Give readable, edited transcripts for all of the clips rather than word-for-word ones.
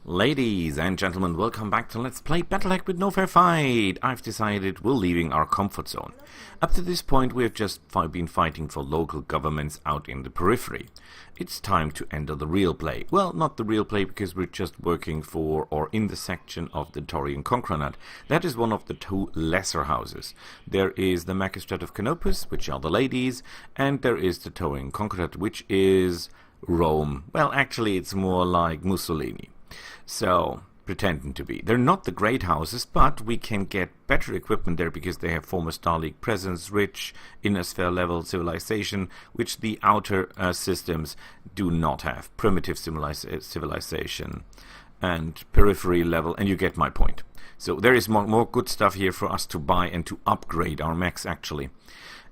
Ladies and gentlemen, welcome back to Let's Play Battletech with No Fair Fight. I've decided we're leaving our comfort zone. Up to this point we have just been fighting for local governments out in the periphery. It's time to enter the real play. Well, not the real play, because we're just working for or in the section of the Taurian Concronat. That is one of the two lesser houses. There is the Magistrate of Canopus, which are the ladies, and there is the Taurian Concronat, which is Rome. Well, actually it's more like Mussolini. So, pretending to be. They're not the great houses, but we can get better equipment there because they have former Star League presence, rich inner-sphere level civilization, which the outer systems do not have. Primitive civilization and periphery level, and you get my point. So there is more good stuff here for us to buy and to upgrade our mechs, actually.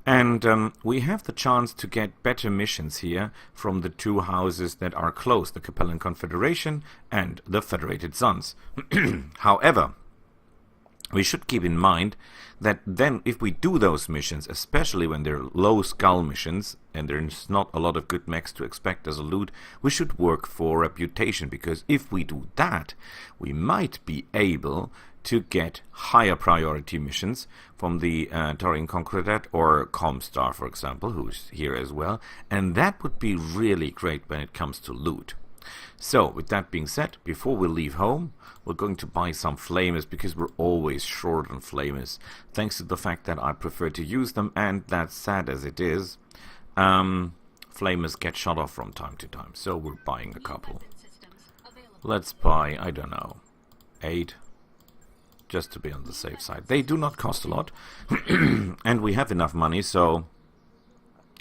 And we have the chance to get better missions here from the two houses that are close, the Capellan Confederation and the Federated Sons. However, we should keep in mind that then if we do those missions, especially when they're low skull missions, and there's not a lot of good mechs to expect as a loot, we should work for reputation, because if we do that, we might be able to get higher priority missions from the Taurian Concronat or Comstar, for example, who's here as well, and that would be really great when it comes to loot. So, with that being said, before we leave home, we're going to buy some flamers, because we're always short on flamers, thanks to the fact that I prefer to use them, and that's sad as it is. Flamers get shut off from time to time, so we're buying a couple. Let's buy, I don't know, 8. Just to be on the safe side. They do not cost a lot, and we have enough money, so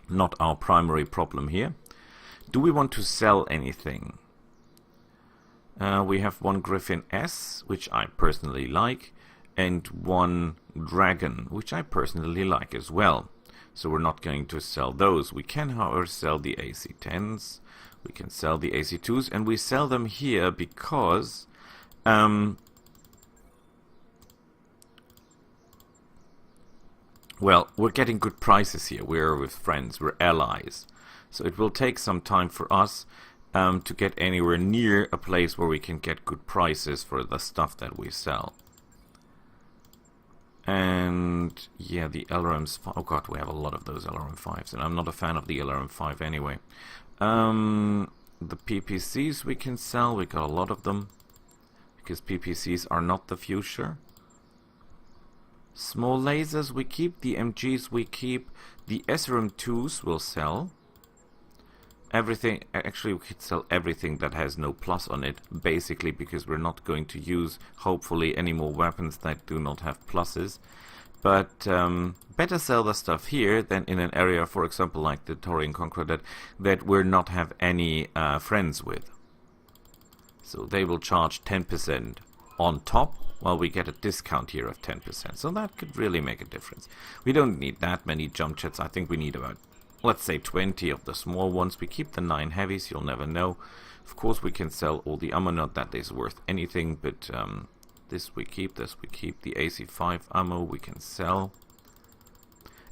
not our primary problem here. Do we want to sell anything? We have one Griffin S, which I personally like, and one Dragon, which I personally like as well. So we're not going to sell those. We can, however, sell the AC-10s. We can sell the AC-2s, and we sell them here because well, we're getting good prices here. We're with friends, we're allies. So it will take some time for us to get anywhere near a place where we can get good prices for the stuff that we sell. And yeah, the LRMs, oh god, we have a lot of those LRM5s, and I'm not a fan of the LRM5 anyway. The PPCs we can sell, we got a lot of them, because PPCs are not the future. Small lasers we keep, the MGs we keep, the SRM2s will sell. Everything, actually we could sell everything that has no plus on it, basically because we're not going to use, hopefully, any more weapons that do not have pluses. But better sell the stuff here than in an area, for example, like the Taurian Concronat, that we're not have any friends with. So they will charge 10% on top, while we get a discount here of 10%. So that could really make a difference. We don't need that many jump jets. I think we need about, let's say, 20 of the small ones. We keep the 9 heavies, you'll never know. Of course, we can sell all the ammo, not that is worth anything, but this we keep, this we keep. The AC-5 ammo we can sell.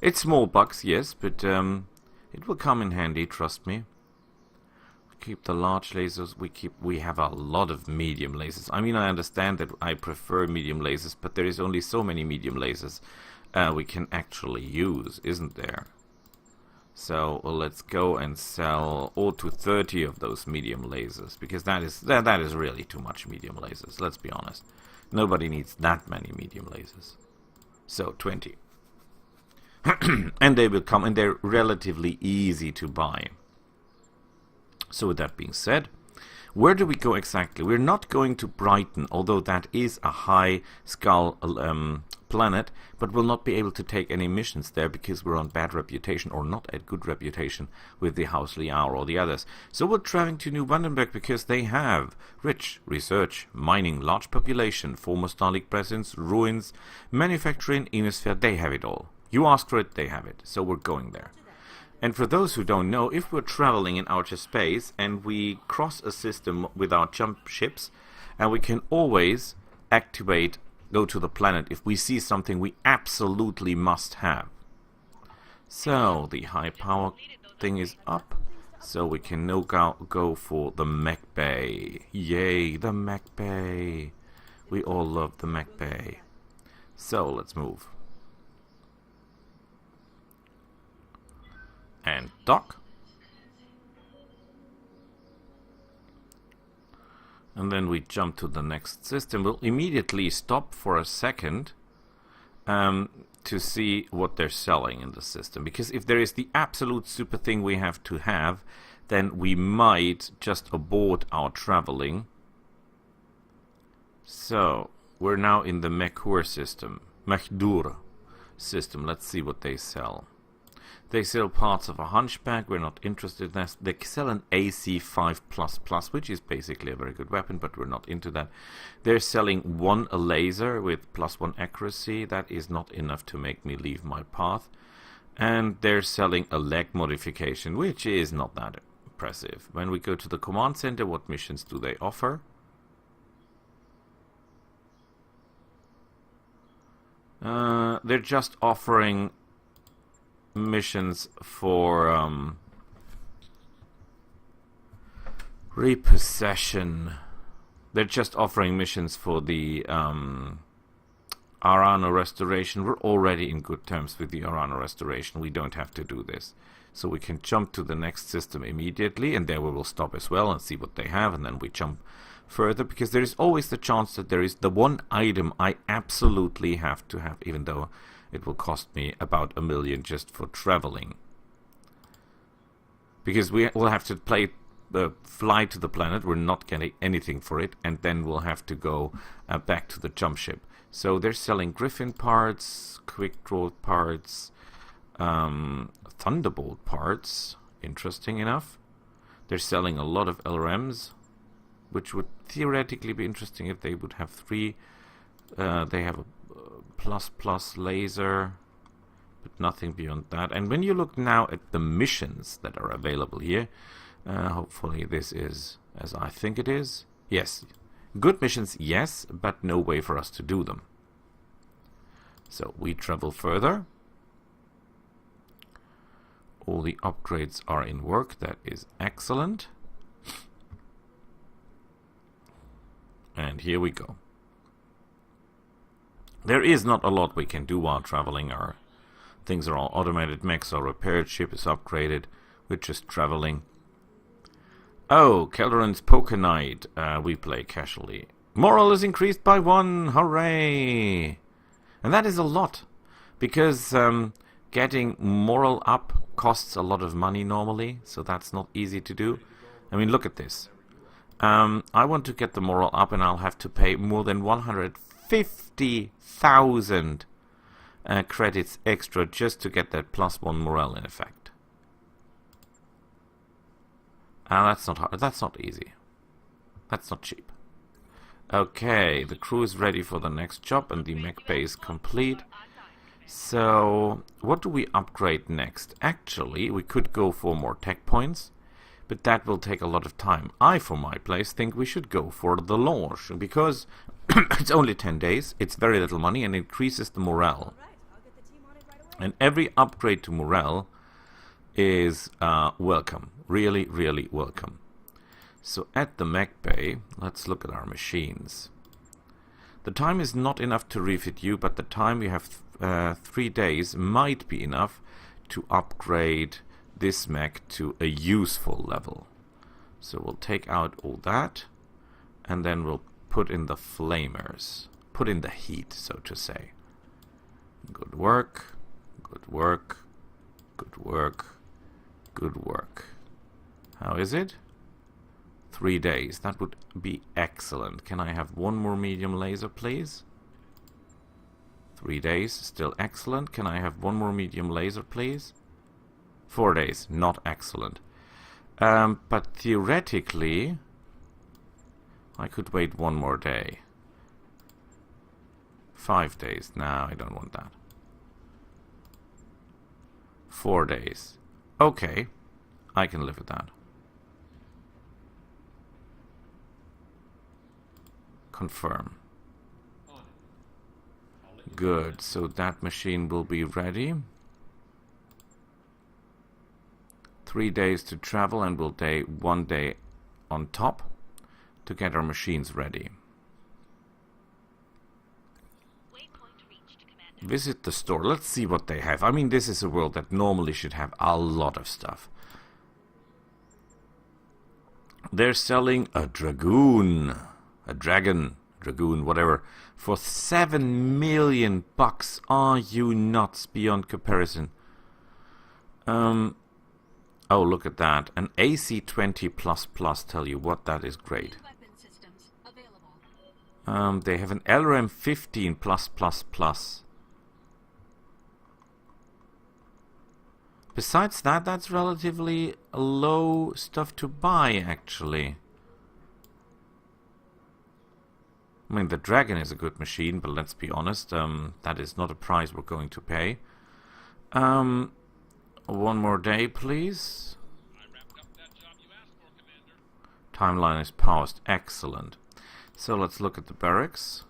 It's small bucks, yes, but it will come in handy, trust me. Keep the large lasers, we have a lot of medium lasers. I mean, I understand that I prefer medium lasers, but there is only so many medium lasers we can actually use, isn't there? So well, let's go and sell all to 30 of those medium lasers, because that is really too much medium lasers, let's be honest. Nobody needs that many medium lasers. So 20. And they will come, and they're relatively easy to buy. So with that being said, where do we go exactly? We're not going to Brighton, although that is a high skull planet, but we'll not be able to take any missions there because we're on bad reputation, or not at good reputation, with the House Liao or the others. So we're traveling to New Brandenburg because they have rich research, mining, large population, former Star League presence, ruins, manufacturing, inner-sphere, they have it all. You ask for it, they have it. So we're going there. And for those who don't know, if we're traveling in outer space and we cross a system with our jump ships, and we can always activate, go to the planet if we see something we absolutely must have. So the high power thing is up. So we can no go for the mech bay. Yay, the mech bay. We all love the mech bay. So let's move. And dock. And then we jump to the next system. We'll immediately stop for a second to see what they're selling in the system. Because if there is the absolute super thing we have to have, then we might just abort our traveling. So, we're now in the Mechur system. Mechdur system. Let's see what they sell. They sell parts of a hunchback. We're not interested in that. They sell an AC5++, which is basically a very good weapon, but we're not into that. They're selling a laser with +1 accuracy. That is not enough to make me leave my path. And they're selling a leg modification, which is not that impressive. When we go to the command center, what missions do they offer? They're just offering missions for repossession. They're just offering missions for the Arano restoration. We're already in good terms with the Arano restoration. We don't have to do this. So we can jump to the next system immediately, and there we will stop as well and see what they have, and then we jump further, because there is always the chance that there is the one item I absolutely have to have, even though it will cost me about 1 million just for traveling. Because we will have to fly to the planet, we're not getting anything for it, and then we'll have to go back to the jump ship. So they're selling Griffin parts, Quick Draw parts, Thunderbolt parts, interesting enough. They're selling a lot of LRMs, which would theoretically be interesting if they would have 3. They have a ++ laser, but nothing beyond that. And when you look now at the missions that are available here, hopefully this is as I think it is. Yes, good missions, yes, but no way for us to do them. So we travel further. All the upgrades are in work. That is excellent. And here we go. There is not a lot we can do while traveling. Our things are all automated. Mechs are repaired. Ship is upgraded. We're just traveling. Oh, Calderon's Poker Night. We play casually. Morale is increased by 1. Hooray! And that is a lot. Because getting morale up costs a lot of money normally. So that's not easy to do. I mean, look at this. I want to get the morale up, and I'll have to pay more than 150,000 credits extra just to get that +1 morale in effect. That's not hard. That's not easy. That's not cheap. Okay, the crew is ready for the next job, and the mech bay is complete. So, what do we upgrade next? Actually, we could go for more tech points, but that will take a lot of time. I, for my place, think we should go for the launch, because it's only 10 days, it's very little money, and increases the morale. And every upgrade to morale is welcome. Really, really welcome. So at the mech bay, let's look at our machines. The time is not enough to refit you, but the time we have 3 days might be enough to upgrade this mech to a useful level. So we'll take out all that, and then we'll put in the flamers. Put in the heat, so to say. Good work, good work, good work, good work. How is it? 3 days. That would be excellent. Can I have 1 more medium laser, please? 3 days. Still excellent. Can I have 1 more medium laser, please? 4 days. Not excellent. But theoretically, I could wait 1 more day. 5 days. No, I don't want that. 4 days. Okay. I can live with that. Confirm. Good, so that machine will be ready. 3 days to travel, and we'll day 1 day on top to get our machines ready. Visit the store. Let's see what they have. I mean, this is a world that normally should have a lot of stuff. They're selling a dragoon, dragoon, whatever, for $7 million. Are you nuts beyond comparison? Oh, look at that. An AC-20++, tell you what, that is great. They have an LRM-15+++. Besides that, that's relatively low stuff to buy, actually. I mean, the Dragon is a good machine, but let's be honest, that is not a price we're going to pay. One more day, please. Timeline is paused. Excellent. So let's look at the barracks.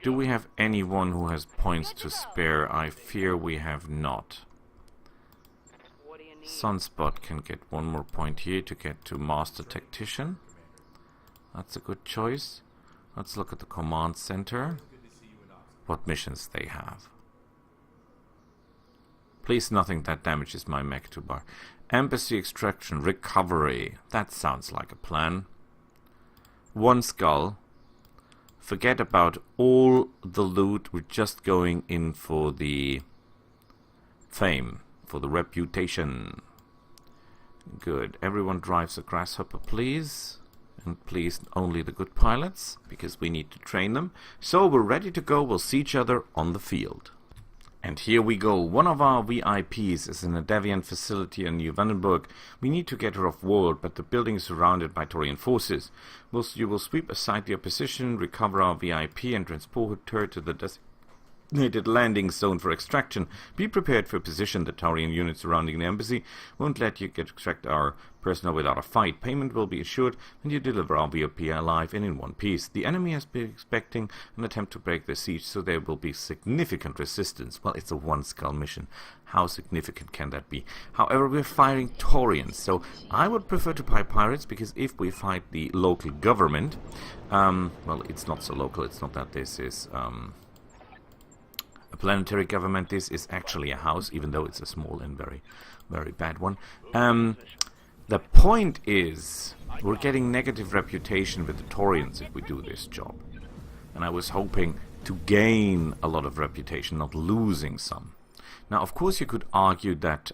Do we have anyone who has points to spare? I fear we have not. Sunspot can get 1 more point here to get to Master Tactician. That's a good choice. Let's look at the command center. What missions they have. Please nothing that damages my mech to bar. Embassy extraction, recovery. That sounds like a plan. 1 skull. Forget about all the loot. We're just going in for the fame, for the reputation. Good. Everyone drives a grasshopper, please. And please, only the good pilots, because we need to train them. So we're ready to go. We'll see each other on the field. And here we go. One of our VIPs is in a Deviant facility in New Vandenberg. We need to get her off world, but the building is surrounded by Taurian forces. You will sweep aside the opposition, recover our VIP, and transport her to the designated landing zone for extraction. Be prepared for a position. The Taurian units surrounding the embassy won't let you extract our personnel without a fight. Payment will be assured, and you deliver our VIP alive and in one piece. The enemy has been expecting an attempt to break the siege, so there will be significant resistance. Well, it's a 1 skull mission. How significant can that be? However, we're firing Taurians, so I would prefer to buy pirates, because if we fight the local government, well, it's not so local. It's not that this is a planetary government. This is actually a house, even though it's a small and very, very bad one. The point is, we're getting negative reputation with the Taurians if we do this job. And I was hoping to gain a lot of reputation, not losing some. Now, of course, you could argue that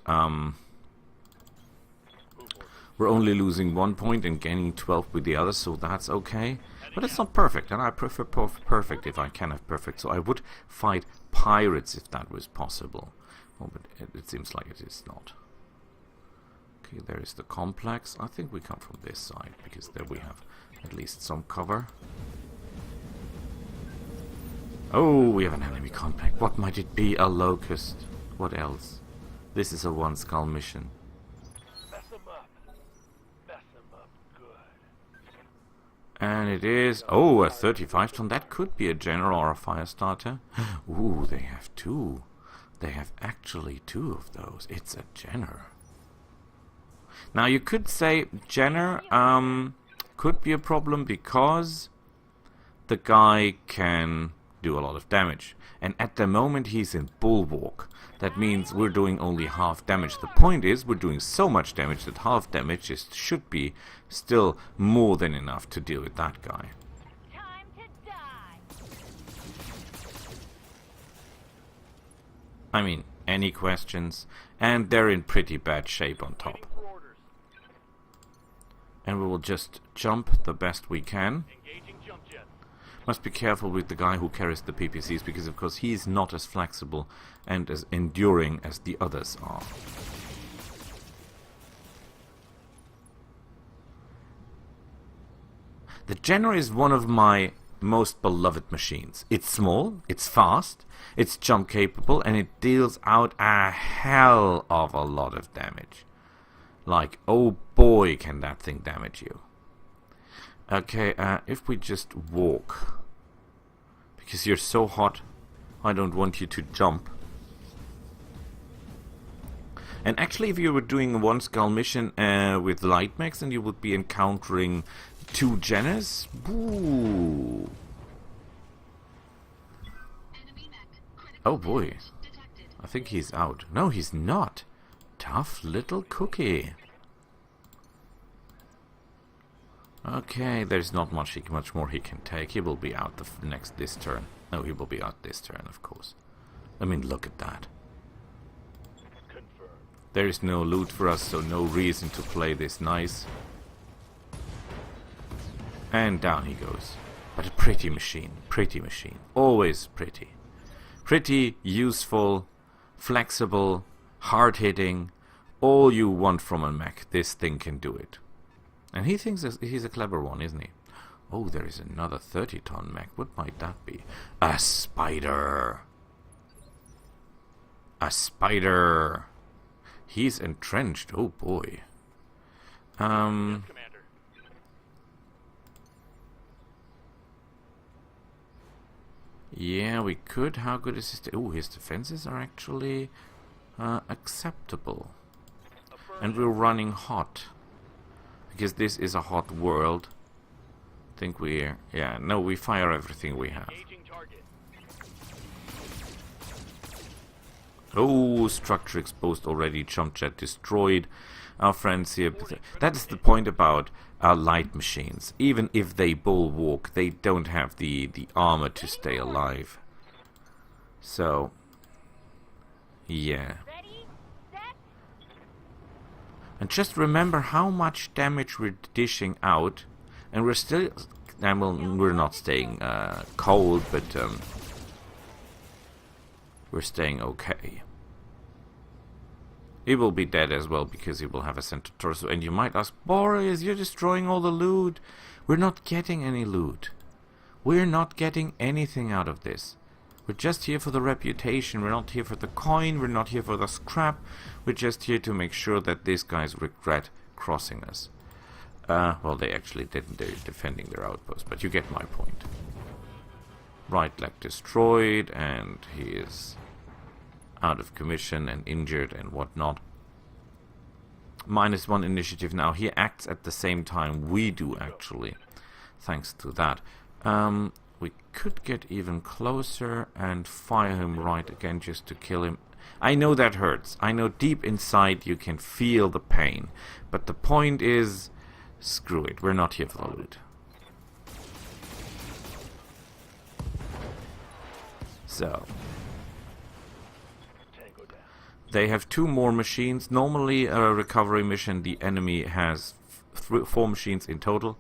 we're only losing 1 point and gaining 12 with the others, so that's okay. But it's not perfect, and I prefer perfect if I can have perfect. So I would fight pirates if that was possible. Oh, but it seems like it is not. Okay, there is the complex. I think we come from this side, because there we have at least some cover. Oh, we have an enemy complex. What might it be? A locust. What else? This is a 1 skull mission. Mess them up. Mess them up good. And it is... oh, a 35 ton. That could be a general or a fire starter. Ooh, they have 2. They have actually 2 of those. It's a Jenner. Now, you could say Jenner could be a problem because the guy can do a lot of damage. And at the moment, he's in Bulwark. That means we're doing only half damage. The point is, we're doing so much damage that half damage should be still more than enough to deal with that guy. Time to die. I mean, any questions? And they're in pretty bad shape on top. And we will just jump the best we can. Engaging jump jet. Must be careful with the guy who carries the PPCs, because of course he is not as flexible and as enduring as the others are. The Jenner is one of my most beloved machines. It's small, it's fast, it's jump capable, and it deals out a hell of a lot of damage. Like, oh boy, can that thing damage you. Okay, if we just walk, because you're so hot I don't want you to jump. And actually, if you were doing a one skull mission with light mechs, then you would be encountering 2 Jenners. Ooh. Oh boy. I think he's out. No, he's not. Tough little cookie. Okay, there's not much more he can take. He will be out this turn. No, he will be out this turn, of course. I mean, look at that. There is no loot for us, so no reason to play this nice. And down he goes. But a pretty machine. Pretty machine. Always pretty. Pretty, useful, flexible, hard-hitting. All you want from a mech. This thing can do it. And he thinks he's a clever one, isn't he? Oh, there is another 30-ton mech. What might that be? A spider! A spider! He's entrenched. Oh boy. Commander. Yeah, we could. How good is his... Oh, his defenses are actually acceptable. And we're running hot. Because this is a hot world. I think we're... Yeah, no, we fire everything we have. Engaging target. Oh, structure exposed already. Jump jet destroyed. Our friends here... That is the point about our light machines. Even if they bulwark, they don't have the armor to stay alive. So... Yeah. Ready, set, And just remember how much damage we're dishing out. And we're still... well, we're not staying cold, but we're staying okay. He will be dead as well because he will have a center torso. And you might ask, Boris, you're destroying all the loot. We're not getting any loot. We're not getting anything out of this. We're just here for the reputation. We're not here for the coin. We're not here for the scrap. We're just here to make sure that these guys regret crossing us. Well, they actually didn't. They're defending their outpost, but you get my point. Right leg destroyed, and he is out of commission and injured and whatnot. -1 initiative now. He acts at the same time we do, actually. Thanks to that. We could get even closer and fire him right again just to kill him. I know that hurts. I know deep inside you can feel the pain. But the point is... Screw it, we're not here for the loot. So. They have 2 more machines. Normally a recovery mission, the enemy has 4 machines in total.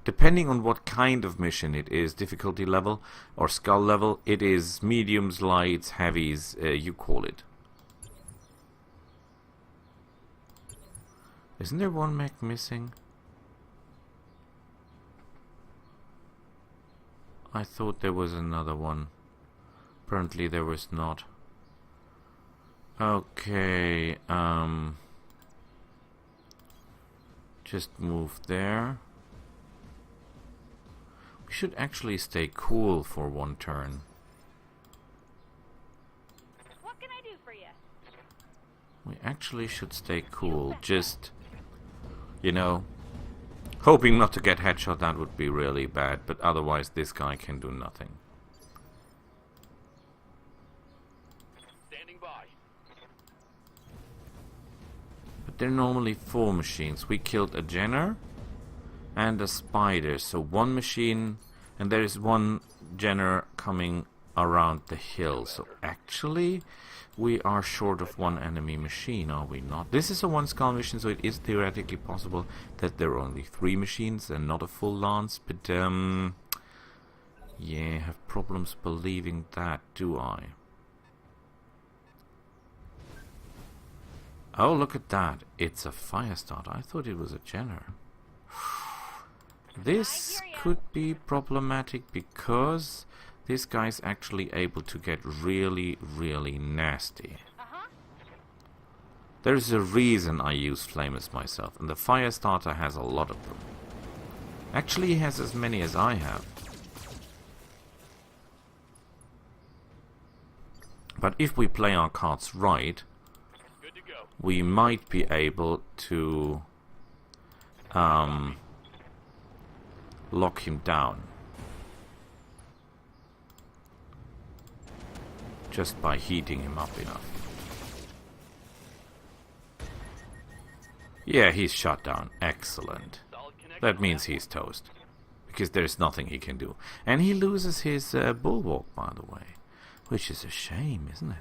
Depending on what kind of mission it is, difficulty level or skull level, it is mediums, lights, heavies, you call it. Isn't there one mech missing? I thought there was another one. Apparently there was not. Okay, just move there. We should actually stay cool for 1 turn. what can I do for you? We actually should stay cool, just, you know, hoping not to get headshot. That would be really bad, but otherwise this guy can do nothing. Standing by. But they're normally 4 machines. We killed a Jenner and a spider, so 1 machine, and there is 1 Jenner coming around the hill. So actually we are short of 1 enemy machine, are we not? This is a 1 skull mission, so it is theoretically possible that there are only 3 machines and not a full lance, but yeah, I have problems believing that, do I? Oh, look at that. It's a fire starter. I thought it was a Jenner. This could be problematic because this guy's actually able to get really, really nasty. There's a reason I use flamers myself, and the fire starter has a lot of them. Actually, he has as many as I have. But if we play our cards right, Good to go. we might be able to lock him down just by heating him up enough. Yeah, he's shut down. Excellent. Solid connection. That means he's toast, because there's nothing he can do. And he loses his bulwark, by the way, which is a shame, isn't it?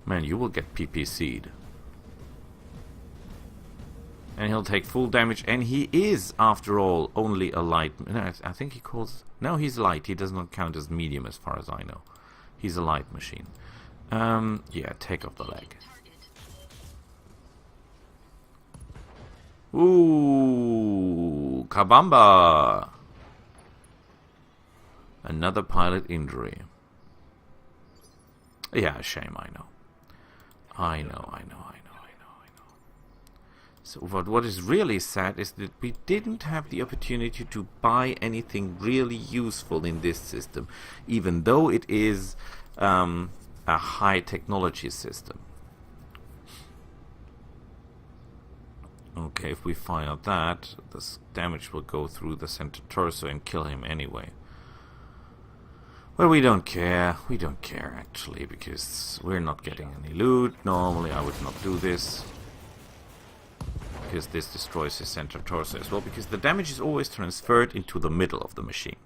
Man, you will get PPC'd. And he'll take full damage, and he is, after all, only a light... No, I think he calls... No, he's light. He does not count as medium, as far as I know. He's a light machine. Yeah, take off the leg. Ooh, kabamba! Another pilot injury. Yeah, shame, I know. I know. So what is really sad is that we didn't have the opportunity to buy anything really useful in this system, even though it is a high technology system. Okay, if we fire that, this damage will go through the center torso and kill him anyway. Well, we don't care. We don't care, actually, because we're not getting any loot. Normally, I would not do this, because this destroys his center torso as well, because the damage is always transferred into the middle of the machine.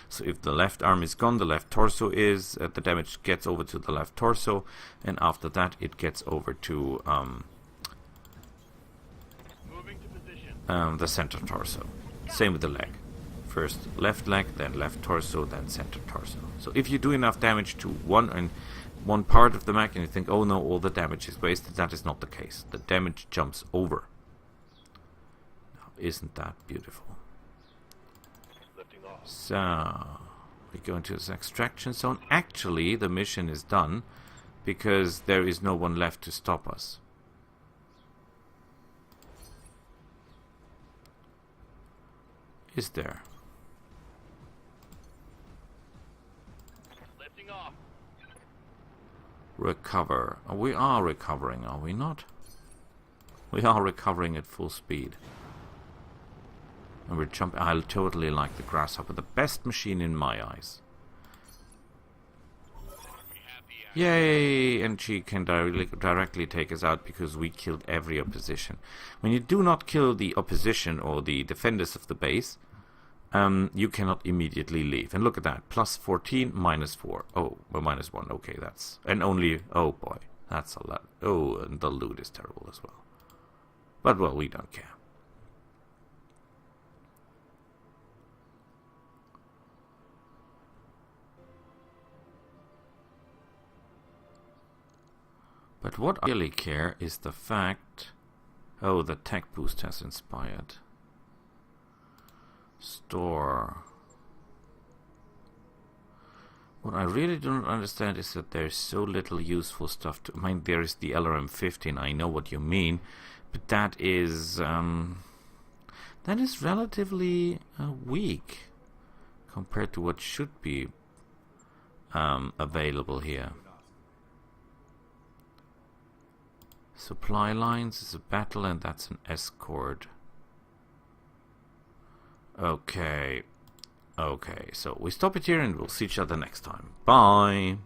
So if the left arm is gone, the left torso is, the damage gets over to the left torso, and after that it gets over to Moving to position. the center torso. Same with the leg. First left leg, then left torso, then center torso. So if you do enough damage to one part of the mech and you think, oh no, all the damage is wasted, that is not the case. The damage jumps over. Now, isn't that beautiful? Lifting off. So we go into this extraction zone. Actually, the mission is done because there is no one left to stop us. Is there? Lifting off. Recover. We are recovering, are we not? We are recovering at full speed. And we're jumping. I totally like the Grasshopper. The best machine in my eyes. Yay! And she can directly take us out because we killed every opposition. When you do not kill the opposition or the defenders of the base, you cannot immediately leave. And look at that. Plus 14, minus 4. Oh, well, minus 1. Okay, that's... And only... Oh, boy. That's a lot. Oh, and the loot is terrible as well. But, well, we don't care. But what I really care is the fact... Oh, the tech boost has inspired. Store. What I really don't understand is that there's so little useful stuff to... I mean, there is the LRM-15, I know what you mean, but that is relatively weak compared to what should be available here. Supply lines is a battle, and that's an escort. Okay. Okay, so we stop it here and we'll see each other next time. Bye!